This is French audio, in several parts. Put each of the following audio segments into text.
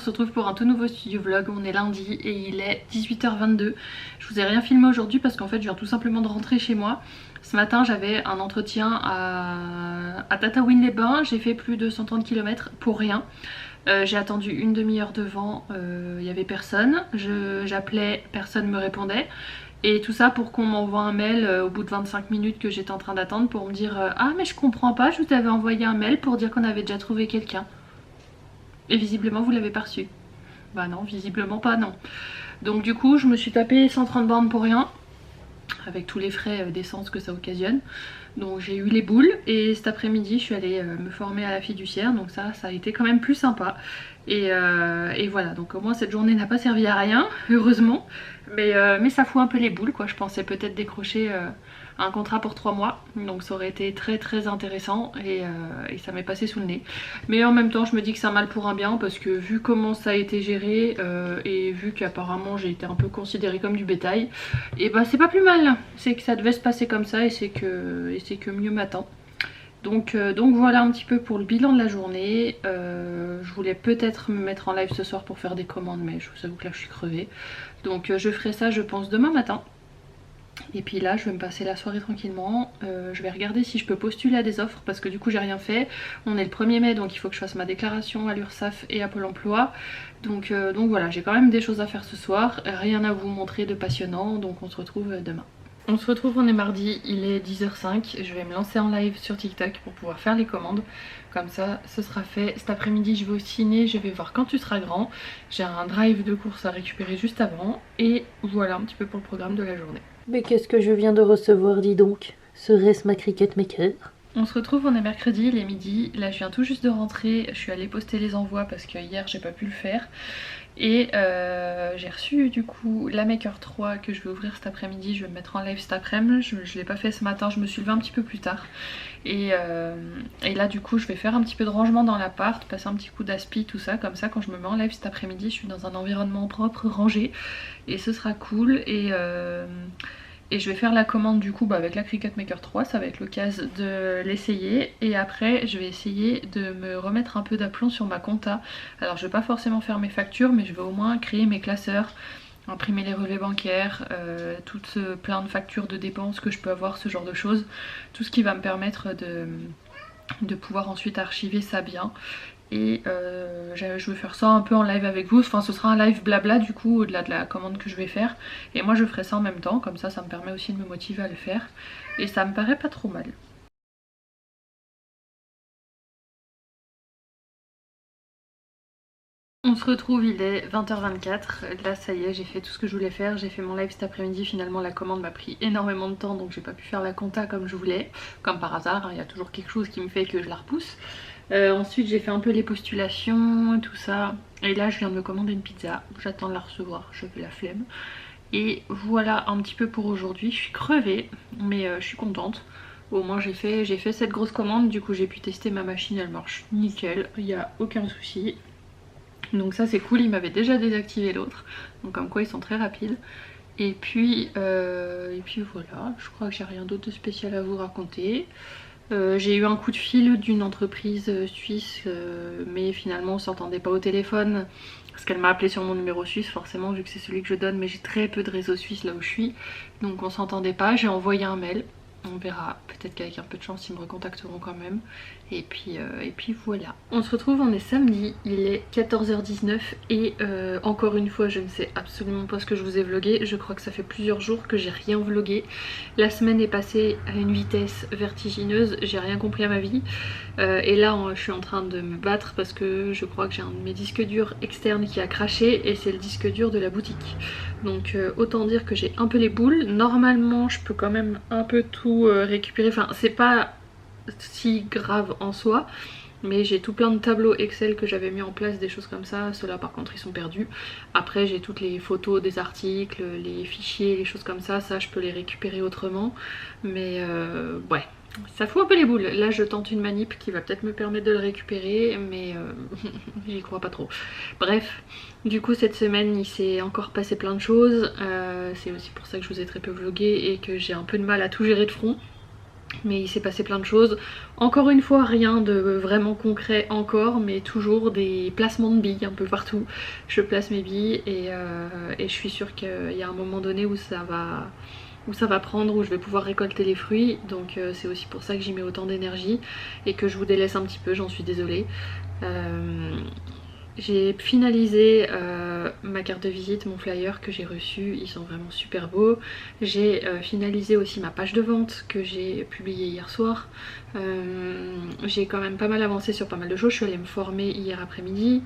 se retrouve pour un tout nouveau studio vlog. On est lundi et il est 18h22. Je vous ai rien filmé aujourd'hui parce qu'en fait je viens tout simplement de rentrer chez moi. Ce matin j'avais un entretien à Tataouine-les-Bains. J'ai fait plus de 130 km pour rien. J'ai attendu une demi-heure devant, il n'y avait personne. J'appelais, personne ne me répondait. Et tout ça pour qu'on m'envoie un mail au bout de 25 minutes que j'étais en train d'attendre pour me dire ah mais je comprends pas, je vous avais envoyé un mail pour dire qu'on avait déjà trouvé quelqu'un. Et visiblement vous l'avez pas reçu. Bah non, visiblement pas, non. Donc du coup je me suis tapé 130 bornes pour rien, avec tous les frais d'essence que ça occasionne. Donc j'ai eu les boules et cet après-midi je suis allée me former à la fiduciaire, donc ça a été quand même plus sympa. Et voilà, donc au moins cette journée n'a pas servi à rien, heureusement. Mais ça fout un peu les boules quoi, je pensais peut-être décrocher un contrat pour 3 mois. Donc ça aurait été très très intéressant et ça m'est passé sous le nez. Mais en même temps je me dis que c'est un mal pour un bien parce que vu comment ça a été géré et vu qu'apparemment j'ai été un peu considérée comme du bétail, et bah c'est pas plus mal. C'est que ça devait se passer comme ça et c'est que mieux m'attend. Donc voilà un petit peu pour le bilan de la journée. Je voulais peut-être me mettre en live ce soir pour faire des commandes mais je vous avoue que là je suis crevée. Donc je ferai ça je pense demain matin. Et puis là je vais me passer la soirée tranquillement. Je vais regarder si je peux postuler à des offres parce que du coup j'ai rien fait. On est le 1er mai donc il faut que je fasse ma déclaration à l'URSSAF et à Pôle emploi. Donc voilà, j'ai quand même des choses à faire ce soir. Rien à vous montrer de passionnant, donc on se retrouve demain. On se retrouve, on est mardi, il est 10h05, je vais me lancer en live sur TikTok pour pouvoir faire les commandes. Comme ça, ce sera fait. Cet après-midi, je vais au ciné, je vais voir Quand tu seras grand. J'ai un drive de course à récupérer juste avant. Et voilà un petit peu pour le programme de la journée. Mais qu'est-ce que je viens de recevoir, dis donc? Serait-ce ma cricket maker? On se retrouve, on est mercredi, il est midi. Là, je viens tout juste de rentrer. Je suis allée poster les envois parce que hier, j'ai pas pu le faire. Et j'ai reçu du coup la Maker 3 que je vais ouvrir cet après-midi. Je vais me mettre en live cet après-midi. Je l'ai pas fait ce matin, je me suis levée un petit peu plus tard. Et là du coup je vais faire un petit peu de rangement dans l'appart, passer un petit coup d'aspi, tout ça. Comme ça quand je me mets en live cet après-midi, je suis dans un environnement propre, rangé. Et ce sera cool. Et je vais faire la commande du coup avec la Cricut Maker 3, ça va être l'occasion de l'essayer. Et après je vais essayer de me remettre un peu d'aplomb sur ma compta. Alors je vais pas forcément faire mes factures mais je vais au moins créer mes classeurs, imprimer les relevés bancaires, toutes plein de factures de dépenses que je peux avoir, ce genre de choses. Tout ce qui va me permettre de pouvoir ensuite archiver ça bien. Et je vais faire ça un peu en live avec vous, enfin ce sera un live blabla du coup au-delà de la commande que je vais faire. Et moi je ferai ça en même temps, comme ça me permet aussi de me motiver à le faire. Et ça me paraît pas trop mal. On se retrouve, il est 20h24, là ça y est j'ai fait tout ce que je voulais faire, j'ai fait mon live cet après-midi, finalement la commande m'a pris énormément de temps donc j'ai pas pu faire la compta comme je voulais, comme par hasard, il y a toujours quelque chose qui me fait que je la repousse. Ensuite j'ai fait un peu les postulations, tout ça, et là je viens de me commander une pizza, j'attends de la recevoir, je vais la flemme. Et voilà un petit peu pour aujourd'hui, je suis crevée mais je suis contente. Au moins j'ai fait cette grosse commande, du coup j'ai pu tester ma machine, elle marche nickel, il n'y a aucun souci. Donc ça c'est cool, il m'avait déjà désactivé l'autre, donc comme quoi ils sont très rapides. Et puis voilà, je crois que j'ai rien d'autre de spécial à vous raconter. J'ai eu un coup de fil d'une entreprise suisse, mais finalement on s'entendait pas au téléphone parce qu'elle m'a appelé sur mon numéro suisse forcément vu que c'est celui que je donne, mais j'ai très peu de réseau suisse là où je suis, donc on s'entendait pas. J'ai envoyé un mail, on verra, peut-être qu'avec un peu de chance ils me recontacteront quand même. Et puis voilà. On se retrouve, on est samedi, il est 14h19 et encore une fois je ne sais absolument pas ce que je vous ai vlogué. Je crois que ça fait plusieurs jours que j'ai rien vlogué. La semaine est passée à une vitesse vertigineuse, j'ai rien compris à ma vie. Et là je suis en train de me battre parce que je crois que j'ai un de mes disques durs externes qui a craché et c'est le disque dur de la boutique. Donc autant dire que j'ai un peu les boules. Normalement je peux quand même un peu tout récupérer, enfin c'est pas si grave en soi, mais j'ai tout plein de tableaux Excel que j'avais mis en place, des choses comme ça. Ceux-là par contre ils sont perdus. Après j'ai toutes les photos des articles, les fichiers, les choses comme ça, ça je peux les récupérer autrement. Mais ouais, ça fout un peu les boules. Là je tente une manip qui va peut-être me permettre de le récupérer, mais j'y crois pas trop. Bref, du coup cette semaine il s'est encore passé plein de choses. C'est aussi pour ça que je vous ai très peu vlogué et que j'ai un peu de mal à tout gérer de front. Mais il s'est passé plein de choses. Encore une fois, rien de vraiment concret encore, mais toujours des placements de billes un peu partout. Je place mes billes et je suis sûre qu'il y a un moment donné où ça va prendre, où je vais pouvoir récolter les fruits. Donc c'est aussi pour ça que j'y mets autant d'énergie et que je vous délaisse un petit peu, j'en suis désolée. J'ai finalisé ma carte de visite, mon flyer que j'ai reçu, ils sont vraiment super beaux. J'ai finalisé aussi ma page de vente que j'ai publiée hier soir. J'ai quand même pas mal avancé sur pas mal de choses, je suis allée me former hier après-midi.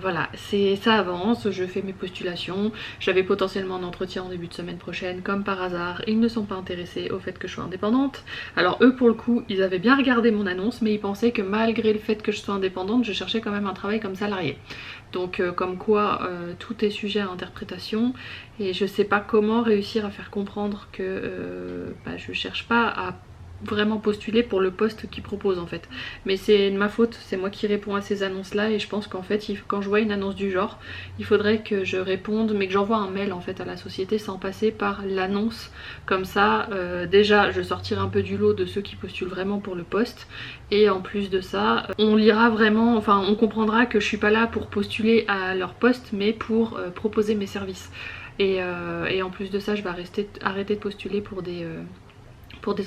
Voilà, ça avance, je fais mes postulations. J'avais potentiellement un entretien en début de semaine prochaine, comme par hasard, ils ne sont pas intéressés au fait que je sois indépendante. Alors eux pour le coup, ils avaient bien regardé mon annonce, mais ils pensaient que malgré le fait que je sois indépendante, je cherchais quand même un travail comme salarié. Donc comme quoi tout est sujet à interprétation et je sais pas comment réussir à faire comprendre que je cherche pas à vraiment postuler pour le poste qu'ils proposent en fait, mais c'est de ma faute, c'est moi qui réponds à ces annonces là et je pense qu'en fait quand je vois une annonce du genre il faudrait que je réponde, mais que j'envoie un mail en fait à la société sans passer par l'annonce, comme ça déjà je sortirai un peu du lot de ceux qui postulent vraiment pour le poste et en plus de ça on lira vraiment, enfin on comprendra que je suis pas là pour postuler à leur poste mais pour proposer mes services et en plus de ça je vais arrêter de postuler pour des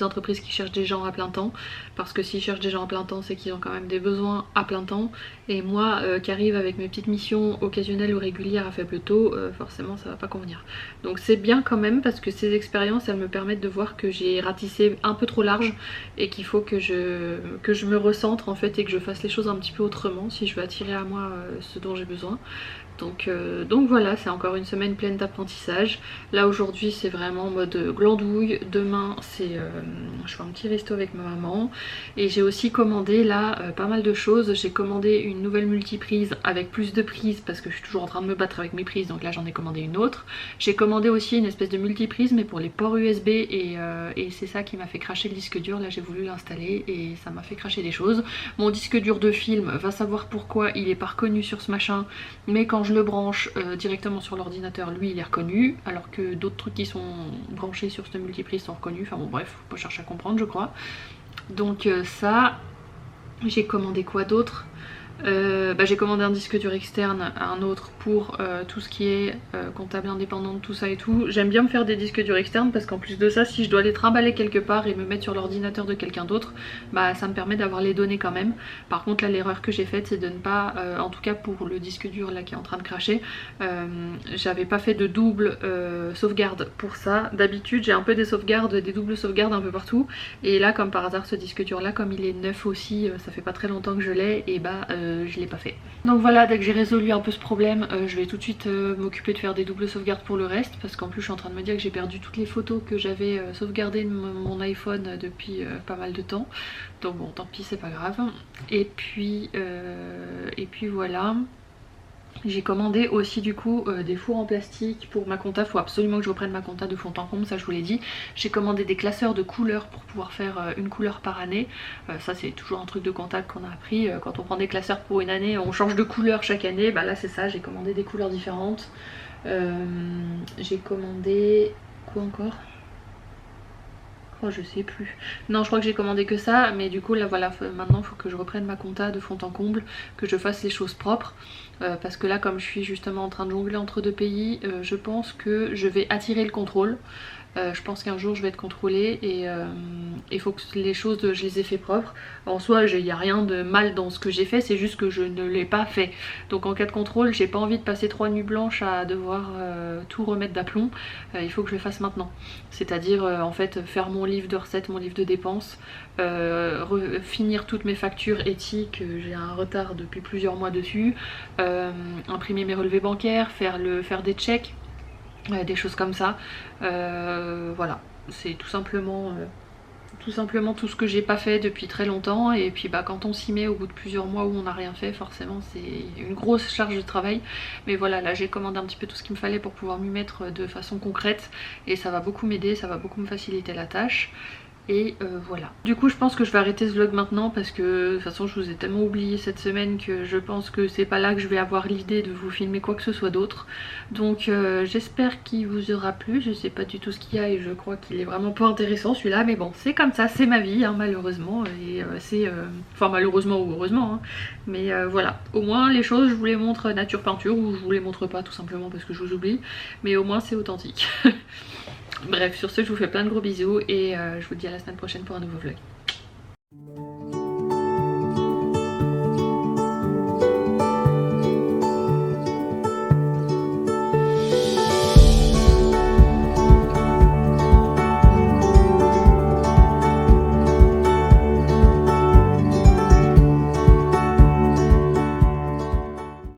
entreprises qui cherchent des gens à plein temps, parce que s'ils cherchent des gens à plein temps c'est qu'ils ont quand même des besoins à plein temps, et moi qui arrive avec mes petites missions occasionnelles ou régulières à faible taux, forcément ça va pas convenir. Donc c'est bien quand même parce que ces expériences elles me permettent de voir que j'ai ratissé un peu trop large et qu'il faut que je me recentre en fait et que je fasse les choses un petit peu autrement si je veux attirer à moi ce dont j'ai besoin. Donc voilà, c'est encore une semaine pleine d'apprentissage. Là aujourd'hui c'est vraiment en mode glandouille. Demain je fais un petit resto avec ma maman. Et j'ai aussi commandé là pas mal de choses. J'ai commandé une nouvelle multiprise avec plus de prises parce que je suis toujours en train de me battre avec mes prises. Donc là j'en ai commandé une autre. J'ai commandé aussi une espèce de multiprise mais pour les ports USB et c'est ça qui m'a fait cracher le disque dur. Là j'ai voulu l'installer et ça m'a fait cracher des choses. Mon disque dur de film, va savoir pourquoi il est pas reconnu sur ce machin, mais quand je le branche directement sur l'ordinateur, lui il est reconnu, alors que d'autres trucs qui sont branchés sur cette multiprise sont reconnus. Enfin bon bref, faut pas chercher à comprendre je crois. Donc ça, j'ai commandé quoi d'autre? J'ai commandé un disque dur externe, un autre pour tout ce qui est comptable indépendante, tout ça et tout. J'aime bien me faire des disques durs externes parce qu'en plus de ça, si je dois les trimballer quelque part et me mettre sur l'ordinateur de quelqu'un d'autre, ça me permet d'avoir les données quand même. Par contre là l'erreur que j'ai faite c'est de ne pas, en tout cas pour le disque dur là qui est en train de cracher, j'avais pas fait de double sauvegarde pour ça. D'habitude j'ai un peu des sauvegardes, des doubles sauvegardes un peu partout, et là comme par hasard ce disque dur là, comme il est neuf aussi, ça fait pas très longtemps que je l'ai, et je l'ai pas fait. Donc voilà, dès que j'ai résolu un peu ce problème, je vais tout de suite m'occuper de faire des doubles sauvegardes pour le reste, parce qu'en plus je suis en train de me dire que j'ai perdu toutes les photos que j'avais sauvegardées de mon iPhone depuis pas mal de temps. Donc bon, tant pis, c'est pas grave. Et puis voilà. J'ai commandé aussi du coup des fours en plastique pour ma compta. Faut absolument que je reprenne ma compta de fond en comble, ça je vous l'ai dit. J'ai commandé des classeurs de couleurs pour pouvoir faire une couleur par année. Ça c'est toujours un truc de comptable qu'on a appris. Quand on prend des classeurs pour une année, on change de couleur chaque année. Là c'est ça, j'ai commandé des couleurs différentes. J'ai commandé quoi encore? Oh, je sais plus. Non, je crois que j'ai commandé que ça, mais du coup là voilà, maintenant il faut que je reprenne ma compta de fond en comble, que je fasse les choses propres, parce que là comme je suis justement en train de jongler entre deux pays, je pense que je vais attirer le contrôle. Je pense qu'un jour je vais être contrôlée et il faut que les choses je les ai fait propres. En soi il n'y a rien de mal dans ce que j'ai fait, c'est juste que je ne l'ai pas fait. Donc en cas de contrôle j'ai pas envie de passer 3 nuits blanches à devoir tout remettre d'aplomb. Il faut que je le fasse maintenant. C'est-à-dire en fait faire mon livre de recettes, mon livre de dépenses, finir toutes mes factures éthiques, j'ai un retard depuis plusieurs mois dessus, imprimer mes relevés bancaires, faire des checks. Des choses comme ça, voilà, c'est tout simplement tout ce que j'ai pas fait depuis très longtemps. Et puis quand on s'y met au bout de plusieurs mois où on n'a rien fait, forcément c'est une grosse charge de travail. Mais voilà, là j'ai commandé un petit peu tout ce qu'il me fallait pour pouvoir m'y mettre de façon concrète, et ça va beaucoup m'aider, ça va beaucoup me faciliter la tâche. Et voilà. Du coup je pense que je vais arrêter ce vlog maintenant parce que de toute façon je vous ai tellement oublié cette semaine que je pense que c'est pas là que je vais avoir l'idée de vous filmer quoi que ce soit d'autre. Donc j'espère qu'il vous aura plu. Je sais pas du tout ce qu'il y a et je crois qu'il est vraiment pas intéressant celui-là, mais bon c'est comme ça, c'est ma vie hein, malheureusement. Et enfin malheureusement ou heureusement hein. Mais voilà, au moins les choses je vous les montre nature peinture ou je vous les montre pas tout simplement parce que je vous oublie, mais au moins c'est authentique. Bref, sur ce, je vous fais plein de gros bisous et je vous dis à la semaine prochaine pour un nouveau vlog.